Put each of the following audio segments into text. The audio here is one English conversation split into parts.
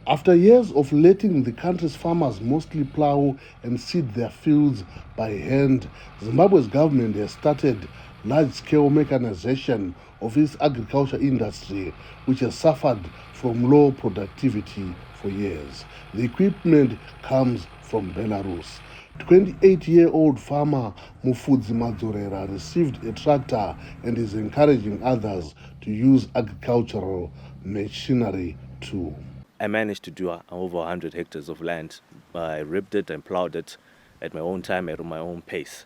After years of letting the country's farmers mostly plow and seed their fields by hand, Zimbabwe's government has started large-scale mechanization of its agriculture industry, which has suffered from low productivity for years. The equipment comes from Belarus. 28-year-old farmer Mufudzi Madzorera received a tractor and is encouraging others to use agricultural machinery too. I managed to do over 100 hectares of land. I ripped it and plowed it at my own time, at my own pace.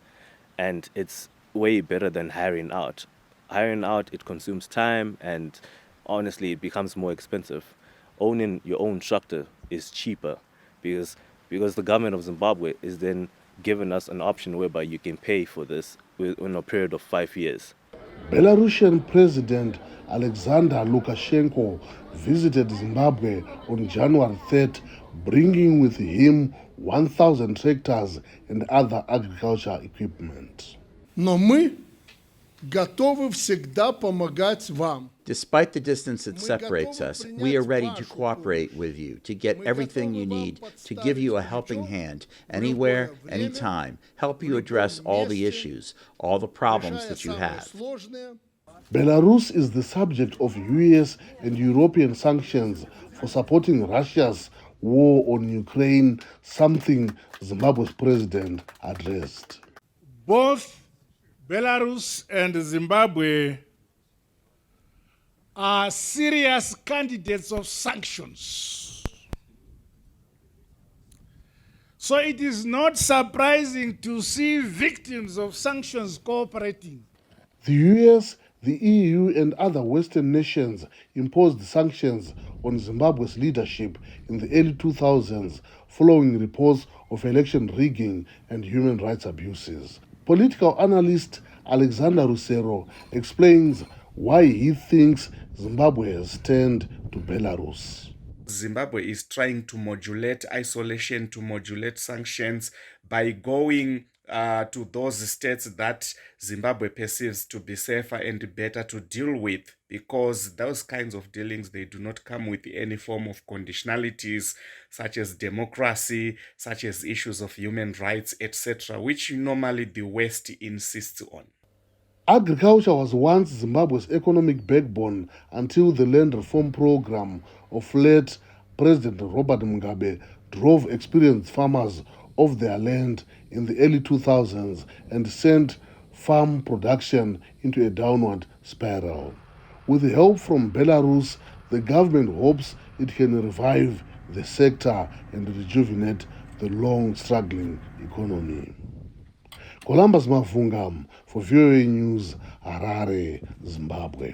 And it's way better than hiring out. Hiring out, it consumes time and honestly, it becomes more expensive. Owning your own tractor is cheaper because the government of Zimbabwe is then giving us an option whereby you can pay for this in a period of 5 years. Belarusian President Alexander Lukashenko visited Zimbabwe on January 3rd, bringing with him 1,000 tractors and other agriculture equipment. Но мы готовы всегда помогать вам. Despite the distance that separates us, we are ready to cooperate with you, to get everything you need, to give you a helping hand, anywhere, anytime, help you address all the issues, all the problems that you have. Belarus is the subject of US and European sanctions for supporting Russia's war on Ukraine, something Zimbabwe's president addressed. Both Belarus and Zimbabwe are serious candidates of sanctions. So it is not surprising to see victims of sanctions cooperating. The US, the EU, and other Western nations imposed sanctions on Zimbabwe's leadership in the early 2000s following reports of election rigging and human rights abuses. Political analyst Alexander Rusero explains why he thinks Zimbabwe has turned to Belarus. Zimbabwe is trying to modulate isolation, to modulate sanctions by going to those states that Zimbabwe perceives to be safer and better to deal with, because those kinds of dealings, they do not come with any form of conditionalities such as democracy, such as issues of human rights, etc., which normally the West insists on. Agriculture was once Zimbabwe's economic backbone until the land reform program of late President Robert Mugabe drove experienced farmers off their land in the early 2000s and sent farm production into a downward spiral. With help from Belarus, the government hopes it can revive the sector and rejuvenate the long-struggling economy. Columbus Mavungam for VOA News, Harare, Zimbabwe.